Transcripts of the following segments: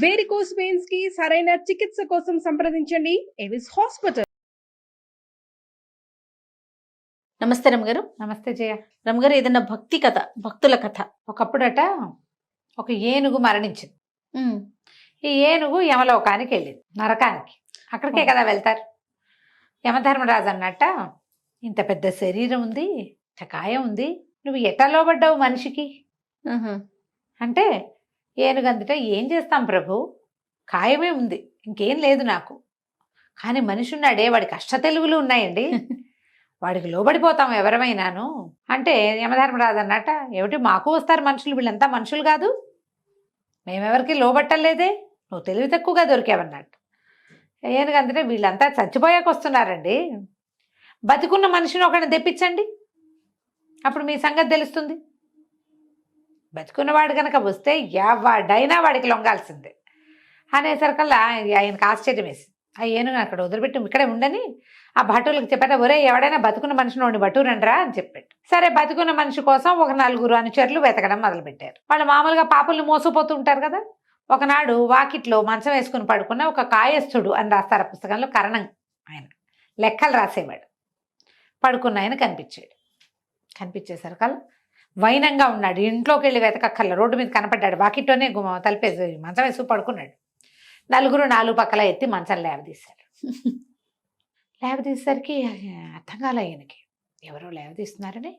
Varicose veins కి సరైన చికిత్స కోసం సంప్రదించండి ఎవిస్ హాస్పిటల్. నమస్తే రమగారు. నమస్తే జయ. రమగారు, ఏదన్నా భక్తి కథ, భక్తుల కథ. ఒకప్పుడట ఒక ఏనుగు మరణించింది. ఈ ఏనుగు యమలోకానికి వెళ్ళింది, నరకానికి. అక్కడికే కదా వెళ్తారు. యమధర్మరాజు అన్నట్ట, ఇంత పెద్ద శరీరం ఉంది, ఇంత కాయం ఉంది, నువ్వు ఎట్లా లోబడ్డావు మనిషికి అంటే, ఏనుగు అందుట, ఏం చేస్తాం ప్రభు, కాయమే ఉంది, ఇంకేం లేదు నాకు, కానీ మనిషి ఉన్నాడే, వాడికి అష్టతెలుగులు ఉన్నాయండి, వాడికి లోబడిపోతాం ఎవరమైనాను అంటే, యమధర్మరాజు అన్నట్ట, ఏమిటి మాకు వస్తారు మనుషులు, వీళ్ళంతా మనుషులు కాదు, మేమెవరికి లోబట్టలేదే, నువ్వు తెలివి తక్కువగా దొరికావన్నట్టు. ఏనుగు అందుటే, వీళ్ళంతా చచ్చిపోయాక వస్తున్నారండి, బతికున్న మనిషిని ఒకరిని తెప్పించండి, అప్పుడు మీ సంగతి తెలుస్తుంది. బతుకున్నవాడు కనుక వస్తే ఎవడైనా వాడికి లొంగాల్సిందే అనేసరికల్లా ఆయనకు ఆశ్చర్యం వేసి, ఆ ఏనుగు అక్కడ వదిలిపెట్టి ఇక్కడే ఉండని ఆ భటులకు చెప్పారు, ఒరే ఎవడైనా బతుకున్న మనిషిని వాడిని బట్టురండ్రా అని చెప్పాడు. సరే, బతుకున్న మనిషి కోసం ఒక 4 అనుచరులు వెతకడం మొదలుపెట్టారు. వాళ్ళు మామూలుగా పాపుల్ని మోసపోతూ ఉంటారు కదా. ఒకనాడు వాకిట్లో మంచం వేసుకుని పడుకున్న ఒక కాయస్థుడు అని రాస్తారు ఆ పుస్తకంలో, కరణం ఆయన లెక్కలు రాసేవాడు. పడుకున్న ఆయన కనిపించాడు. కనిపించేసరికల్లా వైనంగా ఉన్నాడు, ఇంట్లోకి వెళ్ళి వెతకక్కర్ల, రోడ్డు మీద కనపడ్డాడు, వాకిట్లోనే తలిపేసి మంచం వేసుకు పడుకున్నాడు. 4 పక్కల ఎత్తి మంచం లేవదీశారు. లేవదీసేసరికి అర్థం కాలే ఆయనకి, ఎవరో లేవదీస్తున్నారని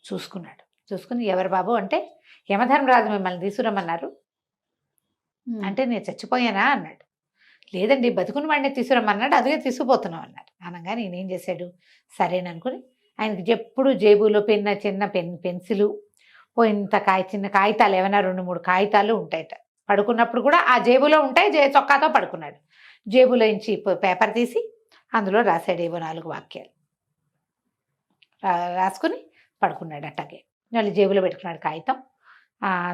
చూసుకున్నాడు. చూసుకుని, ఎవరు బాబు అంటే, యమధర్మరాజు మిమ్మల్ని తీసుకురమ్మన్నారు అంటే, నేను చచ్చిపోయానా అన్నాడు. లేదండి, బతుకుని వాడిని తీసుకురమ్మన్నాడు, అదిగే తీసుకుపోతున్నాం అన్నారు. అనగానే నేనేం చేశాడు, సరేననుకుని ఆయనకి ఎప్పుడు జేబులో చిన్న పెన్సిలు, ఇంత చిన్న కాగితాలు, ఏమైనా 2-3 కాగితాలు ఉంటాయట. పడుకున్నప్పుడు కూడా ఆ జేబులో ఉంటాయి, చొక్కాతో పడుకున్నాడు. జేబులో నుంచి పేపర్ తీసి అందులో రాశాడు ఏవో 4 వాక్యాలు రాసుకుని పడుకున్నాడు. అట్టాగే వాళ్ళు జేబులో పెట్టుకున్నాడు కాగితం.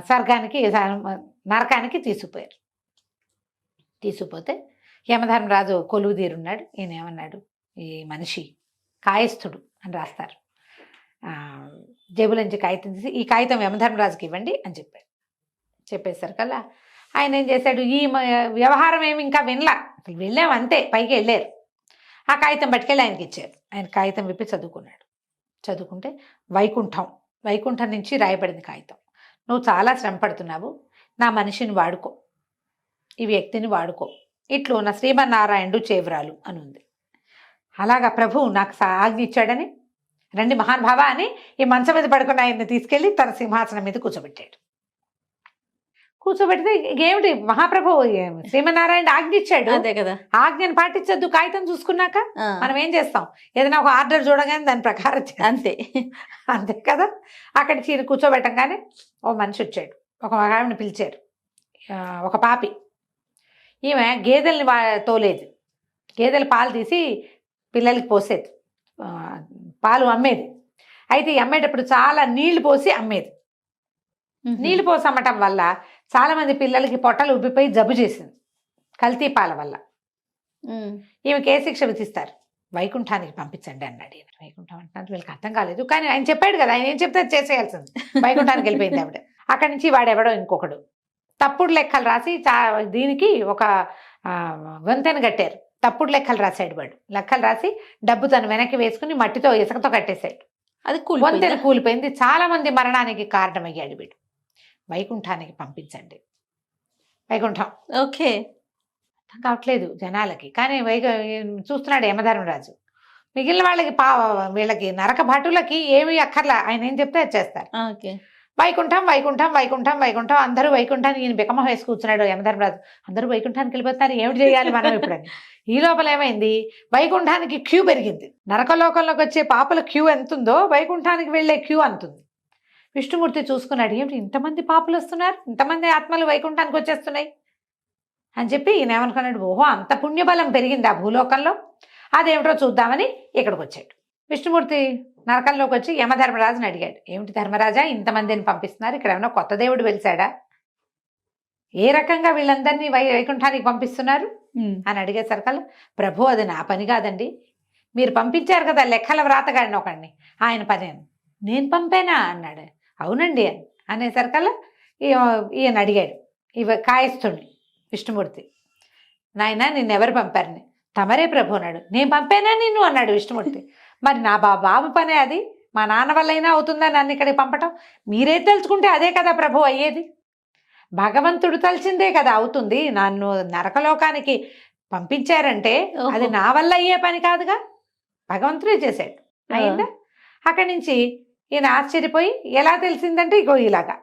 స్వర్గానికి నరకానికి తీసుకుపోయారు. తీసుకుపోతే యమధర్మరాజు కొలువు తీరున్నాడు. ఈయన ఏమన్నాడు, ఈ మనిషి కాయస్థుడు అని రాస్తారు. జేబులోంచి కాగితం తీసి, ఈ కాగితం యమధర్మరాజుకి ఇవ్వండి అని చెప్పాడు. చెప్పేసరికల్లా ఆయన ఏం చేశాడు, ఈ వ్యవహారం ఏమి ఇంకా వినలా, అసలు వెళ్ళాం అంతే, పైకి వెళ్ళారు. ఆ కాగితం పట్టుకెళ్ళి ఆయనకి ఇచ్చారు. ఆయన కాగితం విప్పి చదువుకున్నాడు. చదువుకుంటే, వైకుంఠం నుంచి రాయబడింది కాగితం. నువ్వు చాలా శ్రమ పడుతున్నావు, నా మనిషిని వాడుకో, ఈ వ్యక్తిని వాడుకో, ఇట్లు నా శ్రీమన్నారాయణుడు చేవరాలు అని ఉంది. అలాగా ప్రభువు నాకు ఆజ్ఞ ఇచ్చాడని, రండి మహానుభావ అని ఈ మంచం మీద పడుకున్న ఆయన్ని తీసుకెళ్ళి తన సింహాసనం మీద కూర్చోబెట్టాడు. కూర్చోబెడితే, ఏమిటి మహాప్రభు, శ్రీమన్నారాయణ ఆజ్ఞ ఇచ్చాడు, అదే కదా, ఆజ్ఞను పాటించద్దు, కాగితం చూసుకున్నాక మనం ఏం చేస్తాం, ఏదైనా ఒక ఆర్డర్ చూడగానే దాని ప్రకారం అంతే అంతే కదా. అక్కడ చీర కూర్చోబెట్టంగానే ఓ మనిషి వచ్చాడు, ఒక మగాడిని పిలిచారు. ఒక పాపి, ఈమె గేదెల్ని తోలేదు, గేదెల పాలు తీసి పిల్లలకి పోసేది, పాలు అమ్మేది. అయితే అమ్మేటప్పుడు చాలా నీళ్లు పోసి అమ్మేది. నీళ్లు పోసి అమ్మటం వల్ల చాలా మంది పిల్లలకి పొట్టలు ఉబ్బిపోయి జబ్బు చేసింది, కల్తీ పాల వల్ల. ఈమెకి ఏ శిక్ష విధిస్తారు, వైకుంఠానికి పంపించండి అన్నాడు. వైకుంఠం అంటున్నారు, వీళ్ళకి అర్థం కాలేదు, కానీ ఆయన చెప్పాడు కదా, ఆయన ఏం చెప్తే చేసేయాల్సింది. వైకుంఠానికి వెళ్ళిపోయింది ఆవిడ. అక్కడి నుంచి వాడెవడో ఇంకొకడు తప్పుడు లెక్కలు రాసి దీనికి ఒక వంతెన కట్టారు. తప్పుడు లెక్కలు రాశాడు వాడు. లెక్కలు రాసి డబ్బు తను వెనక్కి వేసుకుని మట్టితో ఇసుకతో కట్టేశాడు. అది వంతెన కూలిపోయింది. చాలా మంది మరణానికి కారణమయ్యాడు వీడు. వైకుంఠానికి పంపించండి. వైకుంఠం ఓకే, అర్థం కావట్లేదు జనాలకి, కానీ చూస్తున్నాడు యమధర్మరాజు. మిగిలిన వాళ్ళకి వీళ్ళకి నరక భటులకి ఏమి అక్కర్లా, ఆయన ఏం చెప్తే అది చేస్తారు. వైకుంఠం వైకుంఠం వైకుంఠం వైకుంఠం, అందరూ వైకుంఠానికి, ఈయన బికమం వేసి కూర్చున్నాడు యమధర్మరాజు. అందరూ వైకుంఠానికి వెళ్ళిపోతున్నారు, ఏమిటి చేయాలి మనం ఇప్పుడని. ఈ లోపల ఏమైంది, వైకుంఠానికి క్యూ పెరిగింది. నరకలోకంలోకి వచ్చే పాపల క్యూ ఎంతుందో వైకుంఠానికి వెళ్ళే క్యూ అంతుంది. విష్ణుమూర్తి చూసుకున్నాడు, ఏమిటి ఇంతమంది పాపులు వస్తున్నారు, ఇంతమంది ఆత్మలు వైకుంఠానికి వచ్చేస్తున్నాయి అని చెప్పి ఈయన ఏమనుకున్నాడు, ఓహో అంత పుణ్యబలం పెరిగింది ఆ భూలోకంలో, అదేమిటో చూద్దామని ఇక్కడికి వచ్చాడు. విష్ణుమూర్తి నరకంలోకి వచ్చి యమధర్మరాజుని అడిగాడు, ఏమిటి ధర్మరాజా, ఇంతమందిని పంపిస్తున్నారు, ఇక్కడ ఏమన్నా కొత్త దేవుడు వెలిసాడా, ఏ రకంగా వీళ్ళందరినీ వైకుంఠానికి పంపిస్తున్నారు అని అడిగేసరికల్లా, ప్రభు అది నా పని కాదండి, మీరు పంపించారు కదా లెక్కల వ్రాతగాడిని ఒకడిని, ఆయన పని. నేను పంపేనా అన్నాడు. అవునండి అనేసరికల్లా ఈయన అడిగాడు, కాయస్థుడిని, విష్ణుమూర్తి. నాయన నిన్నెవరు పంపారని. తమరే ప్రభు అన్నాడు. నేను పంపానా నిన్ను అన్నాడు విష్ణుమూర్తి. మరి నా బాబు పనే అది, మా నాన్న వల్ల అయినా అవుతుందా నన్ను ఇక్కడికి పంపటం? మీరే తలుచుకుంటే అదే కదా ప్రభు అయ్యేది. భగవంతుడు తలిచిందే కదా అవుతుంది. నన్ను నరకలోకానికి పంపించారంటే అది నా వల్ల అయ్యే పని కాదుగా, భగవంతుడే చేశాడు. అయిందా? అక్కడి నుంచి ఈయన ఆశ్చర్యపోయి ఎలా తెలిసిందంటే ఇగో ఇలాగా.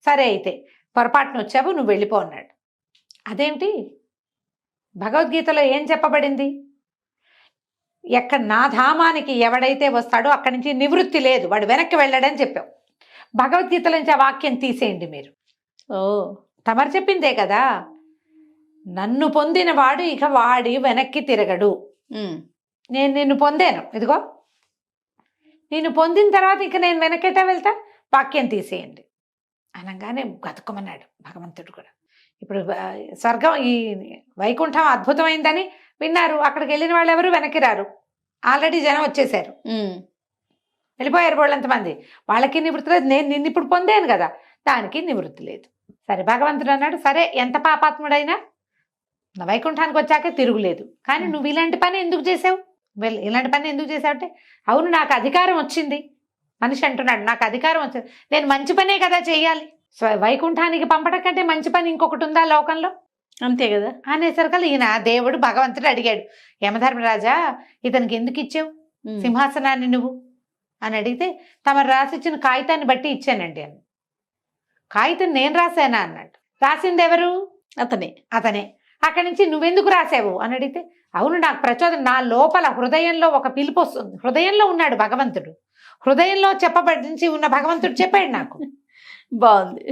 సరే అయితే పొరపాటున వచ్చావు, నువ్వు వెళ్ళిపో అన్నాడు. అదేమిటి? భగవద్గీతలో ఏం చెప్పబడింది? ఎక్కడ నా ధామానికి ఎవడైతే వస్తాడో అక్కడి నుంచి నివృత్తి లేదు, వాడు వెనక్కి వెళ్ళాడని చెప్పావు. భగవద్గీతలో నుంచి ఆ వాక్యం తీసేయండి మీరు. తమరు చెప్పిందే కదా, నన్ను పొందిన వాడు ఇక వాడి వెనక్కి తిరగడు. నేను నిన్ను పొందాను, ఇదిగో నిన్ను పొందిన తర్వాత ఇక నేను వెనకెటా వెళ్తా, వాక్యం తీసేయండి అనగానే గతుకమన్నాడు భగవంతుడు కూడా. ఇప్పుడు స్వర్గం ఈ వైకుంఠం అద్భుతమైందని విన్నారు, అక్కడికి వెళ్ళిన వాళ్ళు ఎవరు వెనక్కి రారు, ఆల్రెడీ జనం వచ్చేసారు, వెళ్ళిపోయారు వాళ్ళంతమంది. వాళ్ళకి నివృత్తి లేదు, నేను నిన్ను ఇప్పుడు పొందాను కదా, దానికి నివృత్తి లేదు. సరే భగవంతుడు అన్నాడు, సరే ఎంత పాపాత్ముడైనా నా వైకుంఠానికి వచ్చాకే తిరుగులేదు, కానీ నువ్వు ఇలాంటి పని ఎందుకు చేసావు? ఇలాంటి పని ఎందుకు చేసావు అంటే, అవును నాకు అధికారం వచ్చింది. మనిషి అంటున్నాడు నాకు అధికారం వచ్చింది, నేను మంచి పనే కదా చెయ్యాలి, వైకుంఠానికి పంపడం కంటే మంచి పని ఇంకొకటి ఉందా లోకంలో? అంతే కదా అనేసరికల్లా ఈయన దేవుడు భగవంతుడు అడిగాడు, యమధర్మరాజా ఇతనికి ఎందుకు ఇచ్చావు సింహాసనాన్ని నువ్వు అని అడిగితే, తమరు రాసిచ్చిన కాగితాన్ని బట్టి ఇచ్చానండి అని. కాగితం నేను రాశానా అన్నాడు. రాసింది ఎవరు? అతనే. అక్కడి నుంచి నువ్వెందుకు రాసావు అని అడిగితే, అవును నాకు ప్రచోదనం, నా లోపల హృదయంలో ఒక పిలుపు వస్తుంది. హృదయంలో ఉన్నాడు భగవంతుడు, హృదయంలో చెప్పబడించి ఉన్న భగవంతుడు చెప్పాడు నాకు. బాగుంది.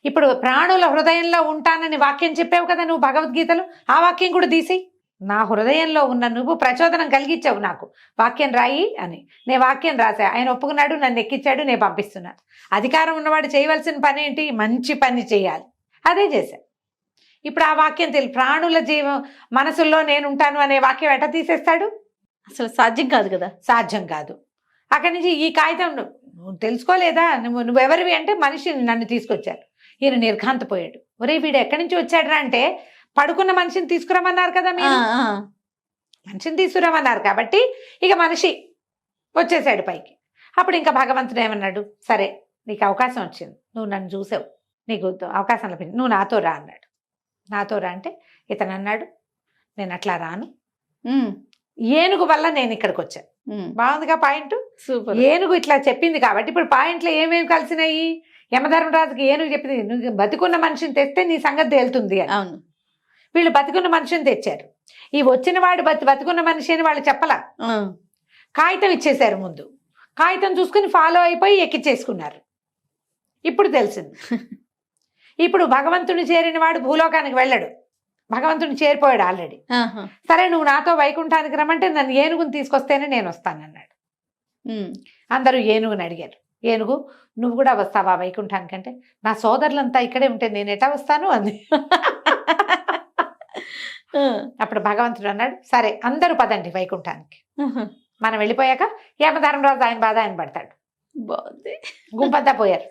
ఇప్పుడు ప్రాణుల హృదయంలో ఉంటానని వాక్యం చెప్పావు కదా నువ్వు భగవద్గీతలో, ఆ వాక్యం కూడా తీసేయి. నా హృదయంలో ఉన్న నువ్వు ప్రచోదనం కలిగించావు నాకు, వాక్యం రాయి అని. నేను వాక్యం రాసా, ఆయన ఒప్పుకున్నాడు, నన్ను ఎక్కించాడు, నేను పంపిస్తున్నాను. అధికారం ఉన్నవాడు చేయవలసిన పని ఏంటి? మంచి పని చేయాలి, అదే చేశా. ఇప్పుడు ఆ వాక్యం ప్రాణుల మనసుల్లో నేను ఉంటాను అనే వాక్యం ఎట తీసేస్తాడు? అసలు సాధ్యం కాదు కదా. సాధ్యం కాదు. అక్కడి నుంచి ఈ కాగితం నువ్వు తెలుసుకోలేదా, నువ్వెవరివి అంటే మనిషిని నన్ను తీసుకొచ్చారు. ఈయన నిర్ఘాంతపోయాడు. ఒరే వీడు ఎక్కడి నుంచి వచ్చాడురా అంటే, పడుకున్న మనిషిని తీసుకురమన్నారు కదా మీరు, మనిషిని తీసుకురమన్నారు కాబట్టి ఇక మనిషి వచ్చేసాడు పైకి. అప్పుడు ఇంకా భగవంతుడు ఏమన్నాడు, సరే నీకు అవకాశం వచ్చింది, నువ్వు నన్ను చూసావు, నీకు అవకాశం లభించింది, నువ్వు నాతో రా అన్నాడు. నాతో రా అంటే ఇతను అన్నాడు, నేను అట్లా రాను, ఏనుగు వల్ల నేను ఇక్కడికి వచ్చాను. బాగుందిగా పాయింట్, సూపర్. ఏనుగు ఇట్లా చెప్పింది కాబట్టి ఇప్పుడు పాయింట్లో ఏమేమి కలిసినాయి? యమధర్మరాజుకి ఏనుగు చెప్పింది, నువ్వు బతికున్న మనిషిని తెస్తే నీ సంగతి తేలుతుంది అని. అవును, వీళ్ళు బతికున్న మనిషిని తెచ్చారు. ఈ వచ్చిన వాడు బతికున్న మనిషి అని వాళ్ళు చెప్పలా, కాగితం ఇచ్చేశారు ముందు. కాగితం చూసుకుని ఫాలో అయిపోయి ఎక్కిచ్చేసుకున్నారు. ఇప్పుడు తెలిసింది. ఇప్పుడు భగవంతుని చేరిన వాడు భూలోకానికి వెళ్ళడు, భగవంతుని చేరిపోయాడు ఆల్రెడీ. సరే నువ్వు నాతో వైకుంఠానికి రమ్మంటే నన్ను ఏనుగుని తీసుకొస్తేనే నేను వస్తానన్నాడు. అందరూ ఏనుగుని అడిగారు, ఏనుగు నువ్వు కూడా వస్తావా వైకుంఠానికి అంటే, నా సోదరులంతా ఇక్కడే ఉంటే నేను ఎటా వస్తాను అంది. అప్పుడు భగవంతుడు అన్నాడు, సరే అందరూ పదండి వైకుంఠానికి, మనం వెళ్ళిపోయాక యమధర్మరాజు ఆయన బాధ ఆయన పడతాడు. బాగుంది. గుంపంతా పోయారు.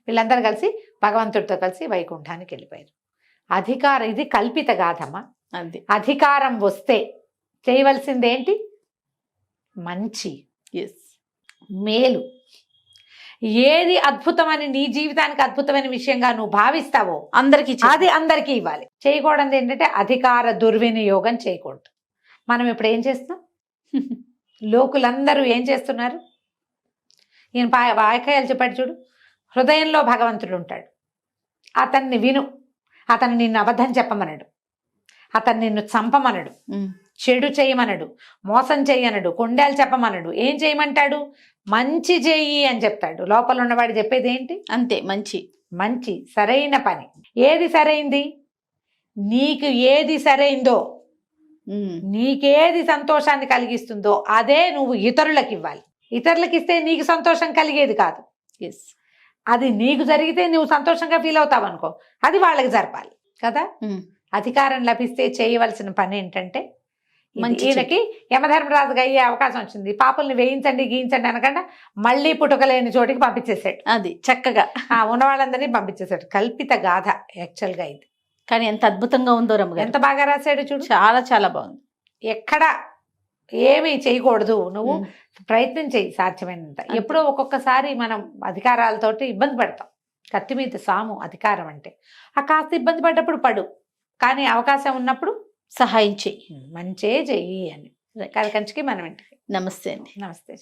వీళ్ళందరూ కలిసి భగవంతుడితో కలిసి వైకుంఠానికి వెళ్ళిపోయారు. అధికారం, ఇది కల్పిత గాథమా. అది అధికారం వస్తే చేయవలసిందేంటి? మంచి, మేలు. ఏది అద్భుతమని నీ జీవితానికి అద్భుతమైన విషయంగా నువ్వు భావిస్తావో అది అందరికీ ఇవ్వాలి. చేయకూడదు ఏంటంటే అధికార దుర్వినియోగం చేయకూడదు. మనం ఇప్పుడు ఏం చేస్తున్నాం? లోకులందరూ ఏం చేస్తున్నారు? ఈయన వాక్యాలు చెప్పాడు చూడు, హృదయంలో భగవంతుడు ఉంటాడు, అతన్ని విను, అతను నిన్ను అబద్ధం చెప్పమనడు, అతను నిన్ను చంపమనడు, చెడు చేయమనడు, మోసం చేయనడు, కొండేలు చెప్పమనడు. ఏం చేయమంటాడు? మంచి చెయ్యి అని చెప్తాడు. లోపల ఉన్నవాడు చెప్పేది ఏంటి? అంతే, మంచి. మంచి, సరైన పని. ఏది సరైంది? నీకు ఏది సరైందో, నీకేది సంతోషాన్ని కలిగిస్తుందో అదే నువ్వు ఇతరులకు ఇవ్వాలి. ఇతరులకు ఇస్తే నీకు సంతోషం కలిగేది కాదు. అది నీకు జరిగితే నువ్వు సంతోషంగా ఫీల్ అవుతావు అనుకో, అది వాళ్ళకి జరపాలి కదా. అధికారం లభిస్తే చేయవలసిన పని ఏంటంటే మంచి ఈయనకి యమధర్మరాజుగా అయ్యే అవకాశం వచ్చింది. పాపల్ని వేయించండి గీయించండి అనకుండా మళ్ళీ పుట్టుకలేని చోటికి పంపించేసాడు. అది చక్కగా ఉన్న వాళ్ళందరినీ పంపించేసాడు. కల్పిత గాథ యాక్చువల్ గా ఇది. కానీ ఎంత అద్భుతంగా ఉందో రమ్మగారు. ఎంత బాగా రాశాడు చూడు. చాలా చాలా బాగుంది. ఎక్కడ ఏమీ చేయకూడదు, నువ్వు ప్రయత్నం చేయి సాధ్యమైనంత. ఎప్పుడో ఒక్కొక్కసారి మనం అధికారాలతోటి ఇబ్బంది పడతాం. కత్తి మీద సాము అధికారం అంటే. ఆ కాస్త ఇబ్బంది పడ్డప్పుడు పడు, కానీ అవకాశం ఉన్నప్పుడు సహాయం చెయ్యి. మంచే చెయ్యి అని. కంచికి మనం ఇంటికి. నమస్తే అండి. నమస్తే.